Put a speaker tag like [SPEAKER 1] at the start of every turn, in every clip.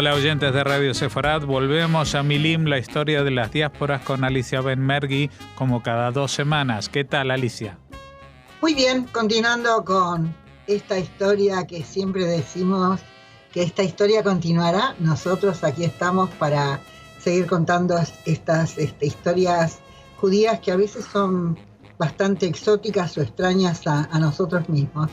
[SPEAKER 1] Hola oyentes de Radio Sefarad, volvemos a Milim, la historia de las diásporas con Alicia Benmergui, como cada 2 semanas. ¿Qué tal, Alicia?
[SPEAKER 2] Muy bien, continuando con esta historia que siempre decimos que esta historia continuará. Nosotros aquí estamos para seguir contando estas historias judías que a veces son bastante exóticas o extrañas a nosotros mismos.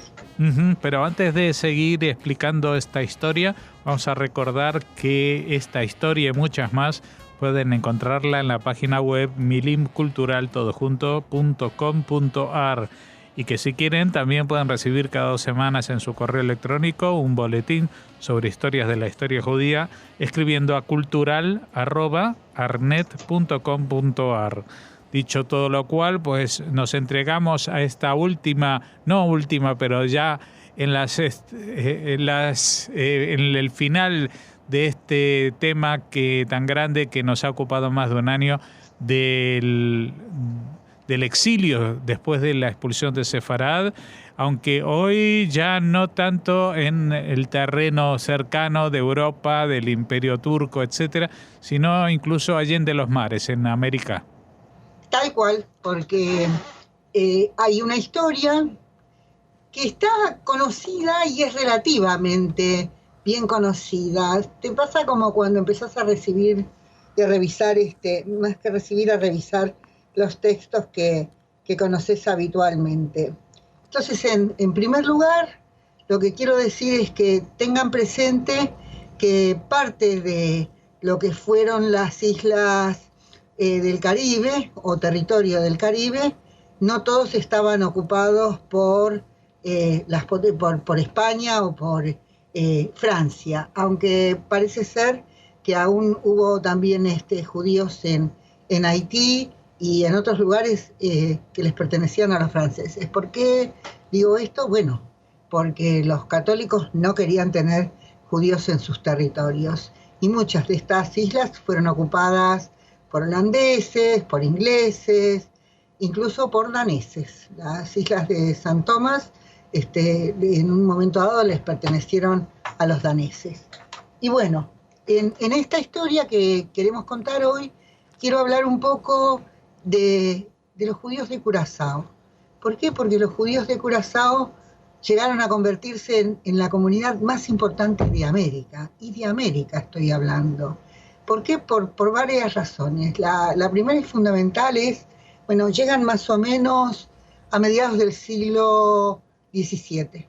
[SPEAKER 1] Pero antes de seguir explicando esta historia, vamos a recordar que esta historia y muchas más pueden encontrarla en la página web milimculturaltodojunto.com.ar y que si quieren también pueden recibir cada 2 semanas en su correo electrónico un boletín sobre historias de la historia judía escribiendo a cultural@arnet.com.ar. Dicho todo lo cual, pues nos entregamos a esta pero ya en el final de este tema tan grande que nos ha ocupado más de un año del exilio después de la expulsión de Sefarad, aunque hoy ya no tanto en el terreno cercano de Europa, del Imperio Turco, etcétera, sino incluso allende los mares, en América.
[SPEAKER 2] Tal cual, porque hay una historia que está conocida y es relativamente bien conocida. Te pasa como cuando empezás a recibir y a revisar, más que recibir, a revisar los textos que conoces habitualmente. Entonces, en primer lugar, lo que quiero decir es que tengan presente que parte de lo que fueron las islas del Caribe o territorio del Caribe, no todos estaban ocupados por España o por Francia, aunque parece ser que aún hubo también judíos en Haití y en otros lugares que les pertenecían a los franceses. ¿Por qué digo esto? Bueno, porque los católicos no querían tener judíos en sus territorios y muchas de estas islas fueron ocupadas por holandeses, por ingleses, incluso por daneses. Las islas de San Tomás, en un momento dado les pertenecieron a los daneses. Y bueno, en esta historia que queremos contar hoy, quiero hablar un poco de los judíos de Curazao. ¿Por qué? Porque los judíos de Curazao llegaron a convertirse en la comunidad más importante de América, y de América estoy hablando. ¿Por qué? Por varias razones. La primera y fundamental es, llegan más o menos a mediados del siglo XVII.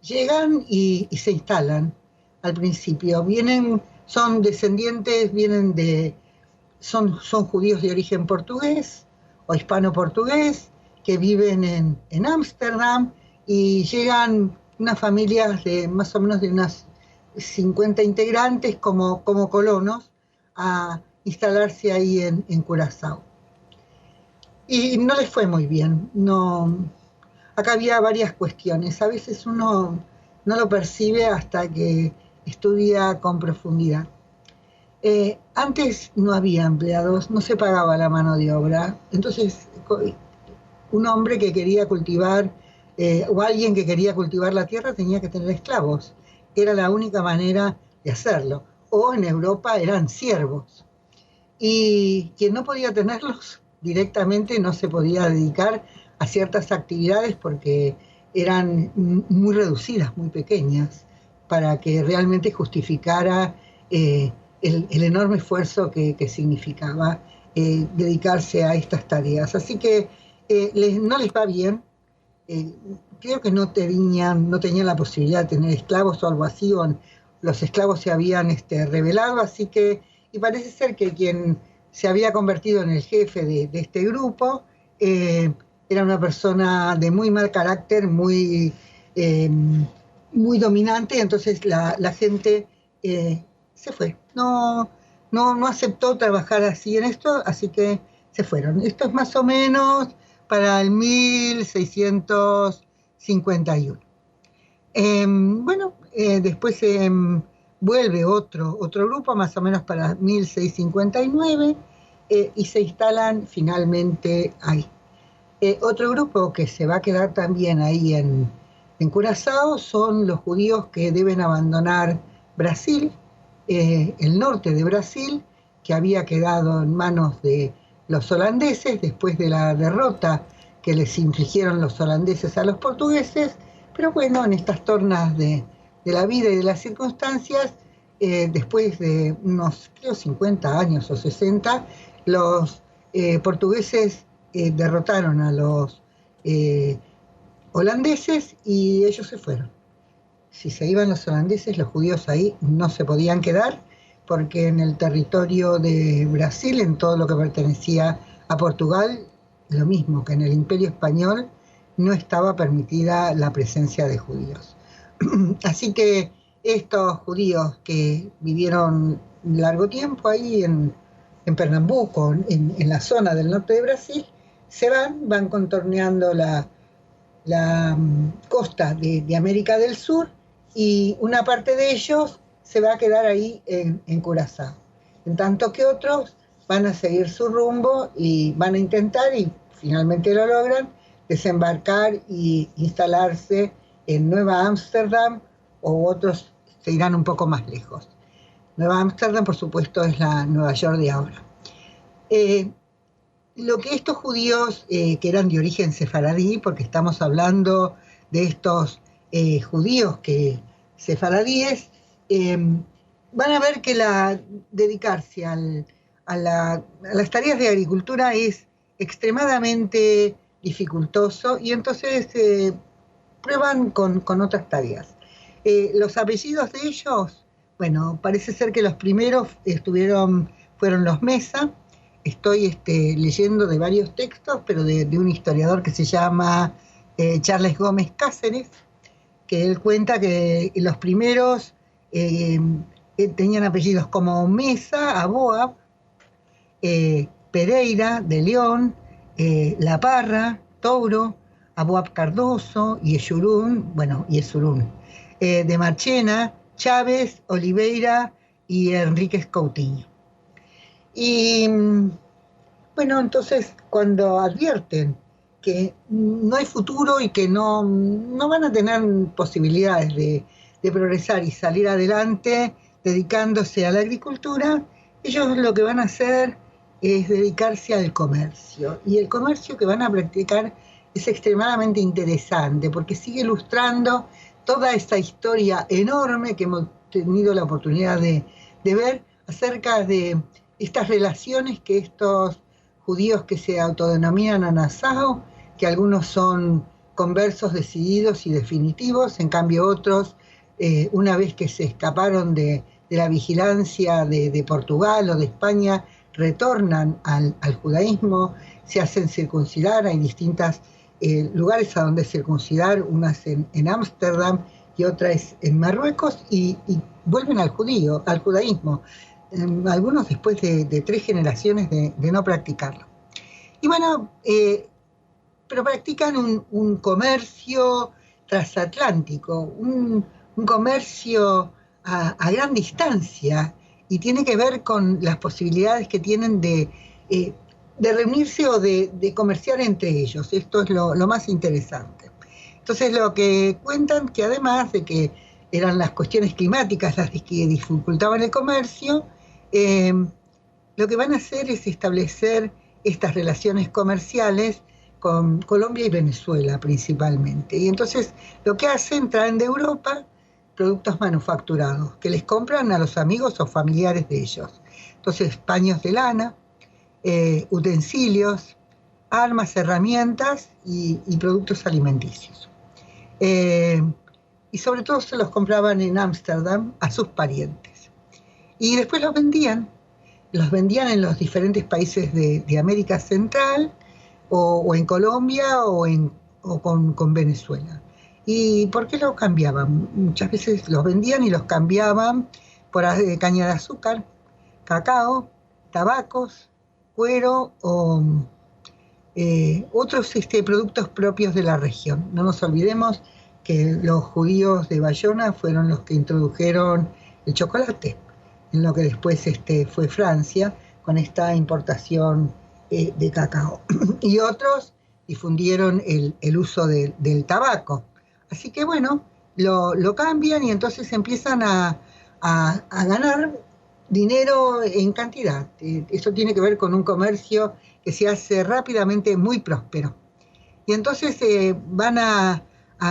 [SPEAKER 2] Llegan y se instalan al principio. Son descendientes, son judíos de origen portugués o hispano-portugués que viven en Ámsterdam y llegan unas familias de más o menos de unas 50 integrantes como colonos a instalarse ahí en Curazao. Y no les fue muy bien. Acá había varias cuestiones. A veces uno no lo percibe hasta que estudia con profundidad. Antes no había empleados, no se pagaba la mano de obra. Entonces, un hombre que quería cultivar, o alguien que quería cultivar la tierra, tenía que tener esclavos. Era la única manera de hacerlo. O en Europa eran siervos. Y quien no podía tenerlos directamente no se podía dedicar a ciertas actividades porque eran muy reducidas, muy pequeñas, para que realmente justificara el enorme esfuerzo que significaba dedicarse a estas tareas. Así que no les va bien. Creo que no tenían la posibilidad de tener esclavos o algo así, o los esclavos se habían rebelado, así que, y parece ser que quien se había convertido en el jefe de este grupo era una persona de muy mal carácter, muy dominante, entonces la gente se fue. No aceptó trabajar así en esto, así que se fueron. Esto es más o menos para el 1651. Después vuelve otro grupo, más o menos para 1659, y se instalan finalmente ahí. Otro grupo que se va a quedar también ahí en Curazao son los judíos que deben abandonar Brasil el norte de Brasil, que había quedado en manos de los holandeses después de la derrota que les infligieron los holandeses a los portugueses. Pero bueno, en estas tornas de la vida y de las circunstancias, después de unos, creo, 50 años o 60, los portugueses derrotaron a los holandeses y ellos se fueron. Si se iban los holandeses, los judíos ahí no se podían quedar, porque en el territorio de Brasil, en todo lo que pertenecía a Portugal, lo mismo que en el Imperio Español, no estaba permitida la presencia de judíos. Así que estos judíos que vivieron largo tiempo ahí en Pernambuco, en la zona del norte de Brasil, se van contorneando la costa de América del Sur, y una parte de ellos se va a quedar ahí en Curazao. En tanto que otros van a seguir su rumbo y van a intentar, y finalmente lo logran, desembarcar y instalarse en Nueva Ámsterdam, o otros se irán un poco más lejos. Nueva Ámsterdam, por supuesto, es la Nueva York de ahora. Lo que estos judíos, que eran de origen sefaradí, porque estamos hablando de estos judíos sefaradíes, van a ver que dedicarse a las tareas de agricultura es extremadamente dificultoso, y entonces prueban con otras tareas. Los apellidos de ellos, bueno, parece ser que los primeros fueron los Mesa. Estoy leyendo de varios textos, pero de un historiador que se llama Charles Gómez Cáceres, que él cuenta que los primeros tenían apellidos como Mesa, Aboab, Pereira, de León, La Parra, Touro, Aboab Cardoso, Yeshurún, de Marchena, Chávez, Oliveira y Enríquez Coutinho. Y bueno, entonces cuando advierten que no hay futuro y que no van a tener posibilidades de progresar y salir adelante dedicándose a la agricultura, ellos lo que van a hacer es dedicarse al comercio. Y el comercio que van a practicar es extremadamente interesante, porque sigue ilustrando toda esta historia enorme que hemos tenido la oportunidad de ver acerca de estas relaciones que estos judíos que se autodenominan Anasao, que algunos son conversos decididos y definitivos, en cambio otros, una vez que se escaparon de la vigilancia de Portugal o de España, retornan al judaísmo, se hacen circuncidar. Hay distintos lugares a donde circuncidar, unas en Ámsterdam y otras en Marruecos, y vuelven al judaísmo, algunos después de 3 generaciones de no practicarlo. Y bueno, pero practican un comercio transatlántico, un comercio a gran distancia, y tiene que ver con las posibilidades que tienen de reunirse o de comerciar entre ellos. Esto es lo más interesante. Entonces, lo que cuentan, que además de que eran las cuestiones climáticas las que dificultaban el comercio, lo que van a hacer es establecer estas relaciones comerciales con Colombia y Venezuela principalmente. Y entonces lo que hacen, traen de Europa productos manufacturados que les compran a los amigos o familiares de ellos. Entonces, paños de lana, utensilios, armas, herramientas y productos alimenticios. Y sobre todo se los compraban en Ámsterdam a sus parientes. Y después los vendían en los diferentes países de América Central, o en Colombia o con Venezuela. ¿Y por qué los cambiaban? Muchas veces los vendían y los cambiaban por caña de azúcar, cacao, tabacos, cuero o otros productos propios de la región. No nos olvidemos que los judíos de Bayona fueron los que introdujeron el chocolate, en lo que después fue Francia, con esta importación de cacao. Y otros difundieron el uso del tabaco. Así que bueno, lo cambian, y entonces empiezan a a ganar dinero en cantidad. Eso tiene que ver con un comercio que se hace rápidamente muy próspero. Y entonces van a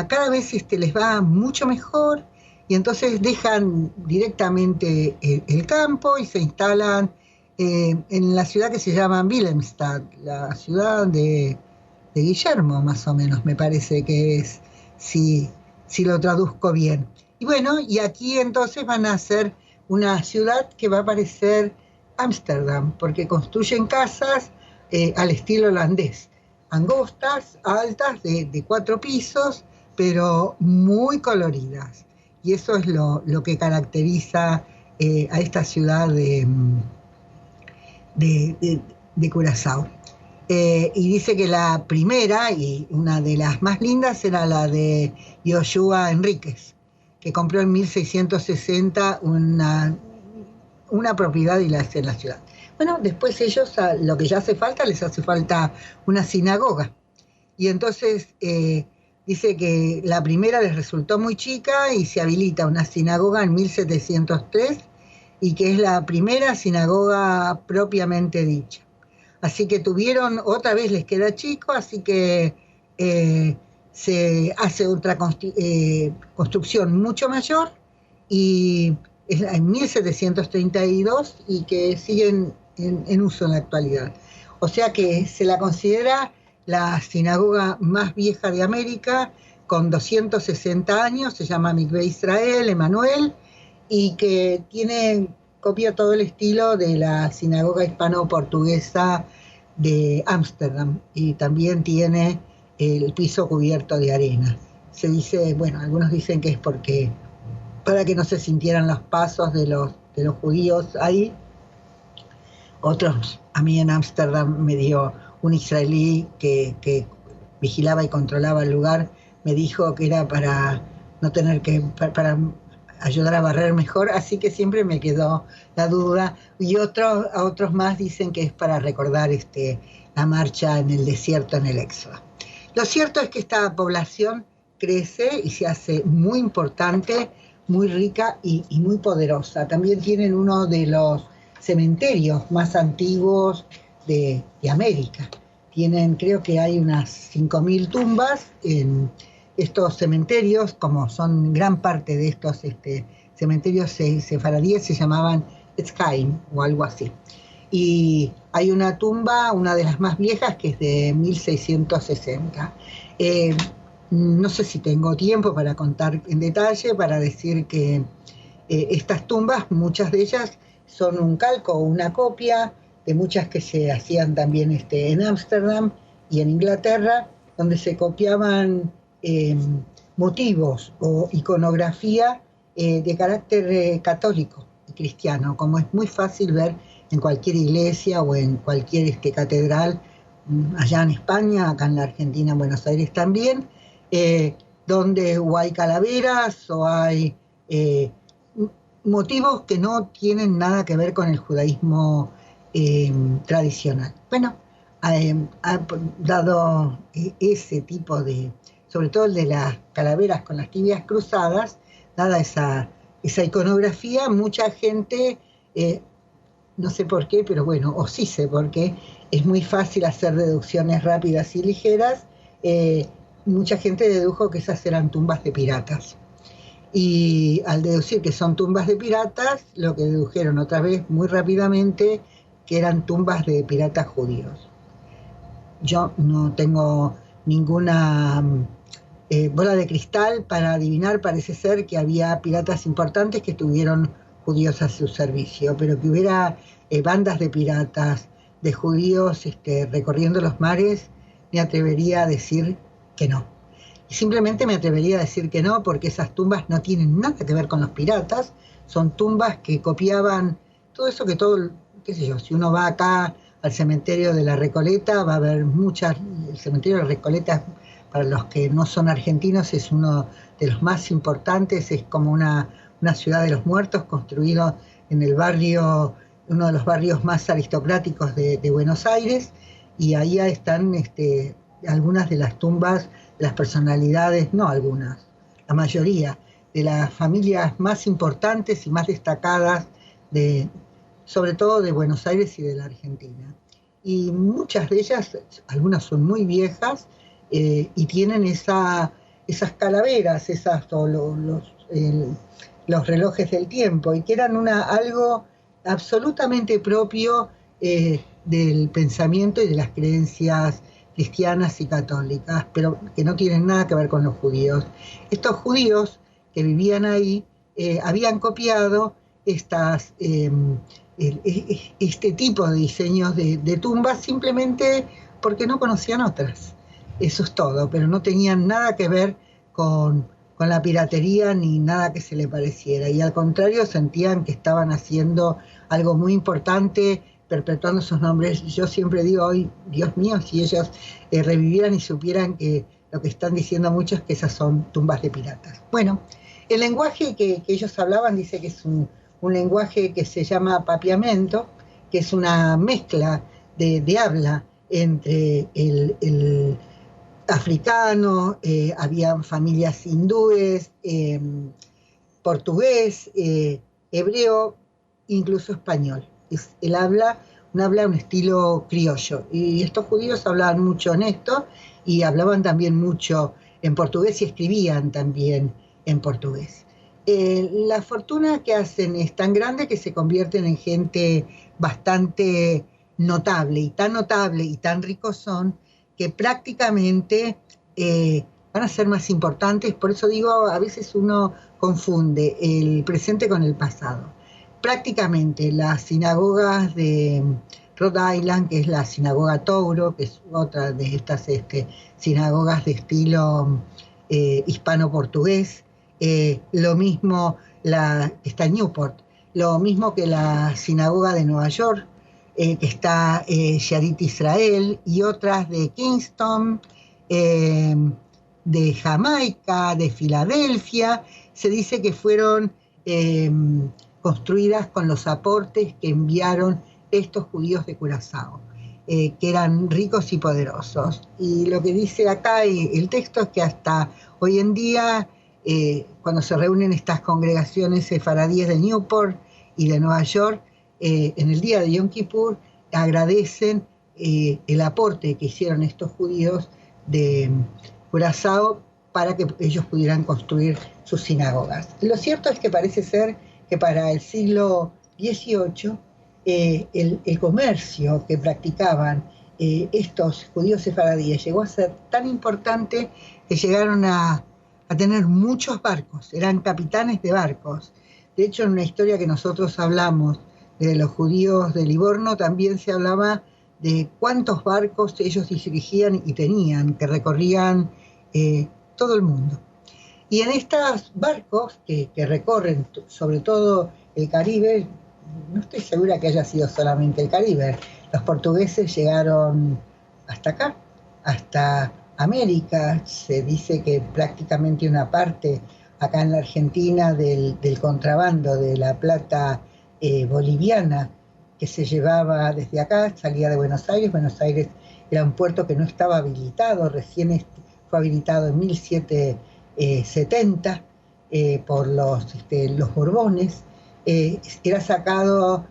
[SPEAKER 2] cada vez les va mucho mejor, y entonces dejan directamente el campo y se instalan en la ciudad que se llama Wilhelmstad, la ciudad de Guillermo, más o menos, me parece que es, si lo traduzco bien. Y bueno, y aquí entonces van a hacer una ciudad que va a parecer Ámsterdam, porque construyen casas al estilo holandés, angostas, altas, de 4 pisos, pero muy coloridas. Y eso es lo que caracteriza a esta ciudad de Curazao. Y dice que la primera y una de las más lindas era la de Joshua Enríquez, que compró en 1660 una propiedad y la hace en la ciudad. Bueno, después ellos, lo que ya hace falta, les hace falta una sinagoga. Y entonces dice que la primera les resultó muy chica y se habilita una sinagoga en 1703, y que es la primera sinagoga propiamente dicha. Así que otra vez les queda chico, así que se hace otra construcción mucho mayor, y es en 1732, y que siguen en uso en la actualidad. O sea que se la considera la sinagoga más vieja de América, con 260 años, se llama Mikvé Israel, Emanuel, y que copia todo el estilo de la sinagoga hispano-portuguesa de Ámsterdam, y también tiene el piso cubierto de arena. Se dice, bueno, algunos dicen que es para que no se sintieran los pasos de los judíos ahí. Otros, a mí en Ámsterdam me dio un israelí que vigilaba y controlaba el lugar, me dijo que era para no tener para ayudar a barrer mejor, así que siempre me quedó la duda. Y otros más dicen que es para recordar la marcha en el desierto, en el Éxodo. Lo cierto es que esta población crece y se hace muy importante, muy rica y muy poderosa. También tienen uno de los cementerios más antiguos de América. Creo que hay unas 5.000 tumbas en estos cementerios, como son gran parte de estos cementerios sefaradíes, se llamaban Etzkaim o algo así. Y hay una tumba, una de las más viejas, que es de 1660. No sé si tengo tiempo para contar en detalle, para decir que estas tumbas, muchas de ellas son un calco o una copia de muchas que se hacían también en Ámsterdam y en Inglaterra, donde se copiaban motivos o iconografía de carácter católico y cristiano, como es muy fácil ver en cualquier iglesia o en cualquier catedral, allá en España, acá en la Argentina, en Buenos Aires también, donde o hay calaveras o hay motivos que no tienen nada que ver con el judaísmo tradicional. Bueno, ha dado ese tipo sobre todo el de las calaveras con las tibias cruzadas, dada esa iconografía, mucha gente, no sé por qué, pero bueno, o sí sé por qué, es muy fácil hacer deducciones rápidas y ligeras. Mucha gente dedujo que esas eran tumbas de piratas. Y al deducir que son tumbas de piratas, lo que dedujeron otra vez muy rápidamente, que eran tumbas de piratas judíos. Yo no tengo ninguna bola de cristal para adivinar, parece ser que había piratas importantes que tuvieron judíos a su servicio, pero que hubiera bandas de piratas, de judíos recorriendo los mares, me atrevería a decir que no. Y simplemente me atrevería a decir que no, porque esas tumbas no tienen nada que ver con los piratas, son tumbas que copiaban todo eso que qué sé yo, si uno va acá al cementerio de la Recoleta, va a ver el cementerio de la Recoleta, para los que no son argentinos, es uno de los más importantes, es como una ciudad de los muertos, construido en el barrio, uno de los barrios más aristocráticos de Buenos Aires, y ahí están algunas de las tumbas de las personalidades, no algunas, la mayoría de las familias más importantes y más destacadas, sobre todo de Buenos Aires y de la Argentina. Y muchas de ellas, algunas son muy viejas, y tienen esas calaveras, los relojes del tiempo, y que eran algo absolutamente propio del pensamiento y de las creencias cristianas y católicas, pero que no tienen nada que ver con los judíos. Estos judíos que vivían ahí habían copiado este tipo de diseños de tumbas simplemente porque no conocían otras. Eso es todo, pero no tenían nada que ver con la piratería ni nada que se le pareciera. Y al contrario, sentían que estaban haciendo algo muy importante, perpetuando sus nombres. Yo siempre digo hoy, Dios mío, si ellos revivieran y supieran que lo que están diciendo muchos es que esas son tumbas de piratas. Bueno, el lenguaje que ellos hablaban dice que es un lenguaje que se llama papiamento, que es una mezcla de habla entre el africano, había familias hindúes, portugués, hebreo, incluso español. Un habla un estilo criollo. Y estos judíos hablaban mucho en esto y hablaban también mucho en portugués y escribían también en portugués. La fortuna que hacen es tan grande que se convierten en gente bastante notable y tan ricos son que prácticamente van a ser más importantes. Por eso digo, a veces uno confunde el presente con el pasado. Prácticamente las sinagogas de Rhode Island, que es la sinagoga Touro, que es otra de estas sinagogas de estilo hispano-portugués, lo mismo está en Newport, lo mismo que la sinagoga de Nueva York, que está Sharit Israel, y otras de Kingston, de Jamaica, de Filadelfia. Se dice que fueron construidas con los aportes que enviaron estos judíos de Curazao, que eran ricos y poderosos. Y lo que dice acá el texto es que hasta hoy en día, cuando se reúnen estas congregaciones sefaradíes de Newport y de Nueva York, en el día de Yom Kippur agradecen el aporte que hicieron estos judíos de Curazao para que ellos pudieran construir sus sinagogas. Lo cierto es que parece ser que para el siglo XVIII el comercio que practicaban estos judíos sefaradíes llegó a ser tan importante que llegaron a tener muchos barcos, eran capitanes de barcos. De hecho, en una historia que nosotros hablamos de los judíos de Livorno, también se hablaba de cuántos barcos ellos dirigían y tenían, que recorrían todo el mundo. Y en estos barcos que recorren sobre todo el Caribe, no estoy segura que haya sido solamente el Caribe, los portugueses llegaron hasta acá, hasta América. Se dice que prácticamente una parte acá en la Argentina del contrabando de la plata boliviana que se llevaba desde acá, salía de Buenos Aires. Buenos Aires era un puerto que no estaba habilitado, recién fue habilitado en 1770 por los Borbones. Era sacado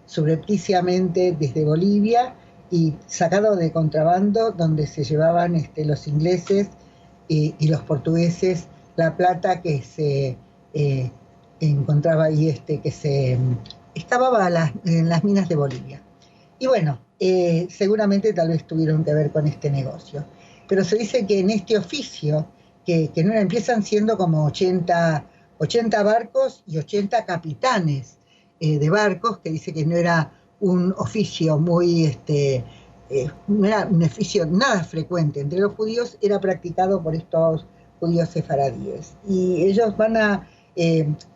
[SPEAKER 2] subrepticiamente desde Bolivia y sacado de contrabando, donde se llevaban los ingleses y los portugueses la plata que se encontraba ahí, que se excavaba en las minas de Bolivia. Y bueno, seguramente tal vez tuvieron que ver con este negocio. Pero se dice que en este oficio, que no empiezan siendo como 80 barcos y 80 capitanes de barcos, que dice que no era un oficio muy, no era un oficio nada frecuente entre los judíos, era practicado por estos judíos sefaradíes. Y ellos van a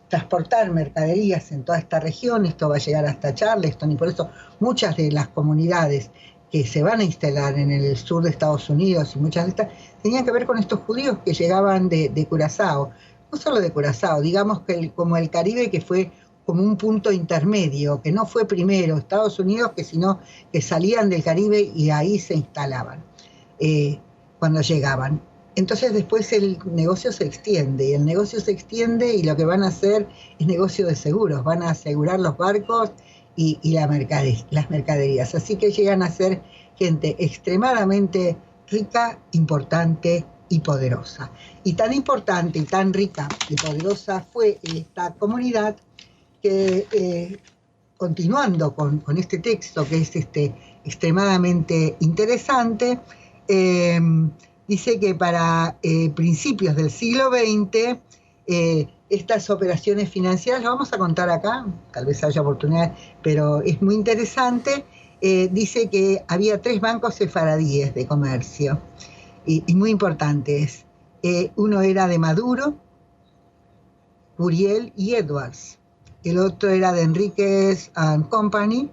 [SPEAKER 2] transportar mercaderías en toda esta región. Esto va a llegar hasta Charleston, y por eso muchas de las comunidades que se van a instalar en el sur de Estados Unidos, y muchas de estas tenían que ver con estos judíos que llegaban de Curazao. No solo de Curazao, digamos que como el Caribe, que fue como un punto intermedio, que no fue primero Estados Unidos, sino que salían del Caribe y ahí se instalaban cuando llegaban. entonces después el negocio se extiende, y lo que van a hacer es negocio de seguros, van a asegurar los barcos y las mercaderías. Así que llegan a ser gente extremadamente rica, importante y poderosa. Y tan importante y tan rica y poderosa fue esta comunidad que, continuando con este texto que es extremadamente interesante, dice que para principios del siglo XX, estas operaciones financieras, lo vamos a contar acá, tal vez haya oportunidad, pero es muy interesante, dice que había 3 bancos sefaradíes de comercio, y muy importantes. Uno era de Maduro, Curiel y Edwards. El otro era de Enríquez and Company,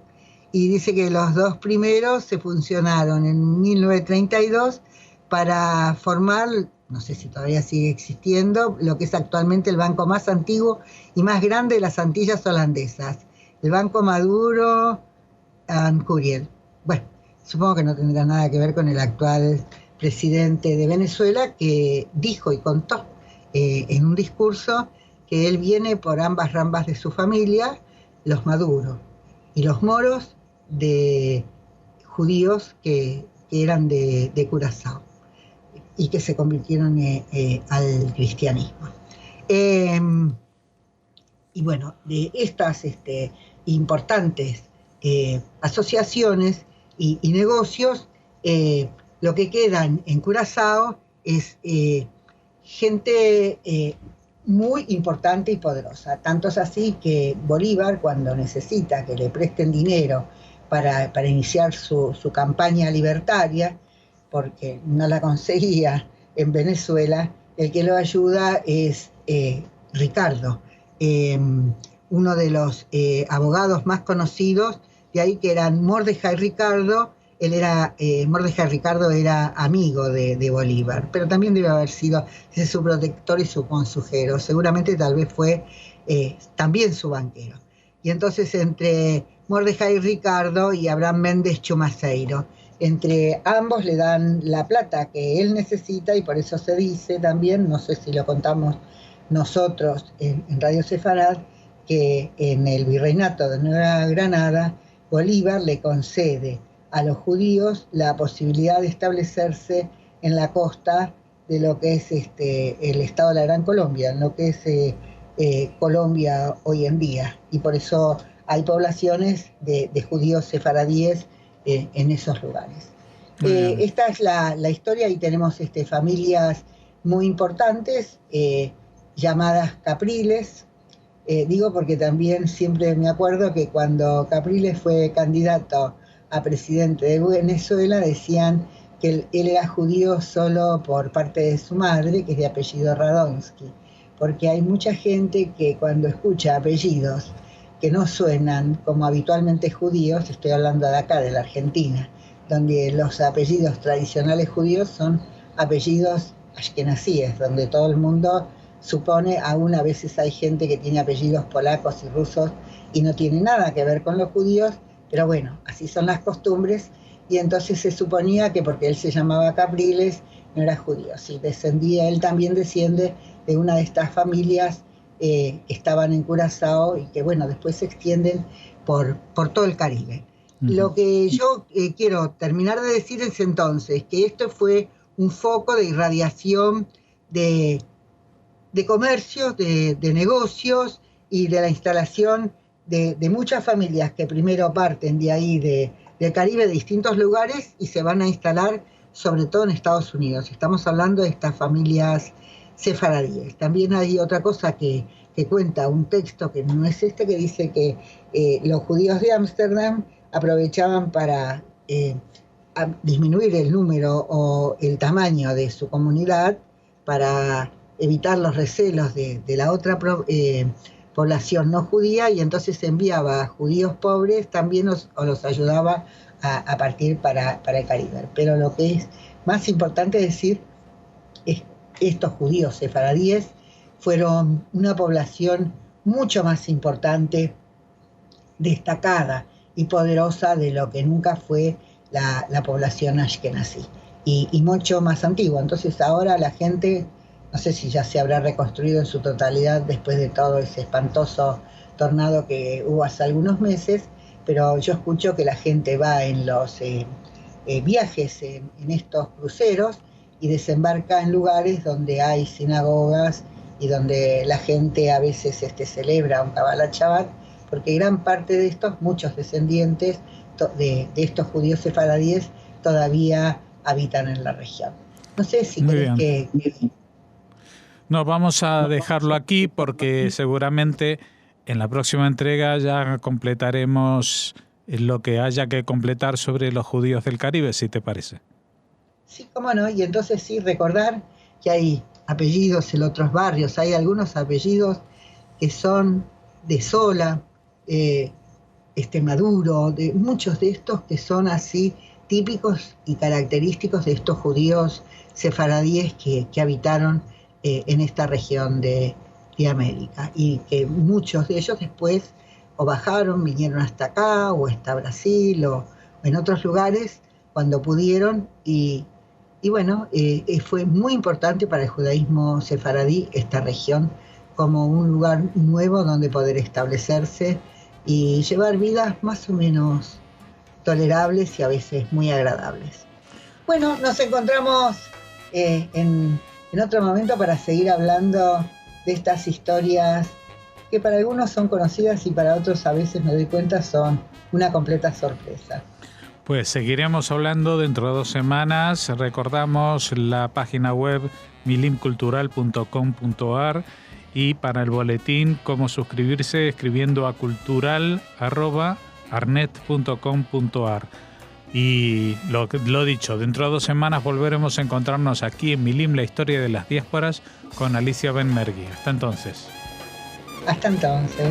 [SPEAKER 2] y dice que los 2 primeros se fusionaron en 1932 para formar, no sé si todavía sigue existiendo, lo que es actualmente el banco más antiguo y más grande de las Antillas holandesas, el Banco Maduro and Curiel. Bueno, supongo que no tendrá nada que ver con el actual presidente de Venezuela, que dijo y contó en un discurso que él viene por ambas ramas de su familia, los Maduro y los moros, de judíos que eran de Curazao y que se convirtieron al cristianismo. Y bueno, de estas importantes asociaciones y negocios, lo que quedan en Curazao es gente muy importante y poderosa. Tanto es así que Bolívar, cuando necesita que le presten dinero para iniciar su campaña libertaria, porque no la conseguía en Venezuela, el que lo ayuda es Ricardo, uno de los abogados más conocidos, de ahí que eran Mordejai Ricardo. Mordejai Ricardo era amigo de Bolívar, pero también debe haber sido su protector y su consejero. Seguramente tal vez fue también su banquero. Y entonces entre Mordejai Ricardo y Abraham Méndez Chumaceiro, entre ambos le dan la plata que él necesita, y por eso se dice también, no sé si lo contamos nosotros en Radio Sefarad, que en el virreinato de Nueva Granada, Bolívar le concede a los judíos la posibilidad de establecerse en la costa de lo que es el estado de la Gran Colombia, en lo que es Colombia hoy en día, y por eso hay poblaciones de judíos sefaradíes en esos lugares. Esta es la historia, y tenemos familias muy importantes llamadas Capriles. Digo porque también siempre me acuerdo que cuando Capriles fue candidato a presidente de Venezuela, decían que él era judío solo por parte de su madre, que es de apellido Radonsky, porque hay mucha gente que cuando escucha apellidos que no suenan como habitualmente judíos, estoy hablando de acá, de la Argentina, donde los apellidos tradicionales judíos son apellidos ashkenazíes, donde todo el mundo supone, aún a veces hay gente que tiene apellidos polacos y rusos y no tiene nada que ver con los judíos, pero bueno, así son las costumbres, y entonces se suponía que porque él se llamaba Capriles no era judío. Sí, él también desciende de una de estas familias que estaban en Curazao y que bueno, después se extienden por todo el Caribe. Lo que yo quiero terminar de decir es entonces que esto fue un foco de irradiación de comercios, de negocios y de la instalación de muchas familias que primero parten de ahí, del Caribe, de distintos lugares, y se van a instalar sobre todo en Estados Unidos. Estamos hablando de estas familias sefaradíes. También hay otra cosa que cuenta un texto que no es que dice que los judíos de Ámsterdam aprovechaban para disminuir el número o el tamaño de su comunidad para evitar los recelos de la otra población no judía, y entonces enviaba a judíos pobres también o los ayudaba a partir para el Caribe. Pero lo que es más importante decir es que estos judíos sefaradíes fueron una población mucho más importante, destacada y poderosa de lo que nunca fue la población ashkenazí. y mucho más antiguo. Entonces ahora la gente, no sé si ya se habrá reconstruido en su totalidad después de todo ese espantoso tornado que hubo hace algunos meses, pero yo escucho que la gente va en los viajes en estos cruceros y desembarca en lugares donde hay sinagogas y donde la gente a veces celebra un Kabbalah Shabbat, porque gran parte de estos, muchos descendientes de estos judíos sefaradíes todavía habitan en la región. No sé si querés que...
[SPEAKER 1] No, vamos a dejarlo aquí porque seguramente en la próxima entrega ya completaremos lo que haya que completar sobre los judíos del Caribe, si te parece.
[SPEAKER 2] Sí, cómo no, y entonces sí, recordar que hay apellidos en otros barrios, hay algunos apellidos que son de Sola, Maduro, de muchos de estos que son así típicos y característicos de estos judíos sefaradíes que habitaron en esta región de América, y que muchos de ellos después o bajaron, vinieron hasta acá, o hasta Brasil, o en otros lugares cuando pudieron, y bueno, fue muy importante para el judaísmo sefaradí esta región como un lugar nuevo donde poder establecerse y llevar vidas más o menos tolerables y a veces muy agradables. Bueno, nos encontramos en otro momento para seguir hablando de estas historias que para algunos son conocidas y para otros, a veces me doy cuenta, son una completa sorpresa.
[SPEAKER 1] Pues seguiremos hablando dentro de 2 semanas. Recordamos la página web milimcultural.com.ar y para el boletín cómo suscribirse escribiendo a cultural@arnet.com.ar. Y lo dicho, dentro de 2 semanas volveremos a encontrarnos aquí en Milim, la historia de las diásporas, con Alicia Benmergui. Hasta entonces.
[SPEAKER 2] Hasta entonces.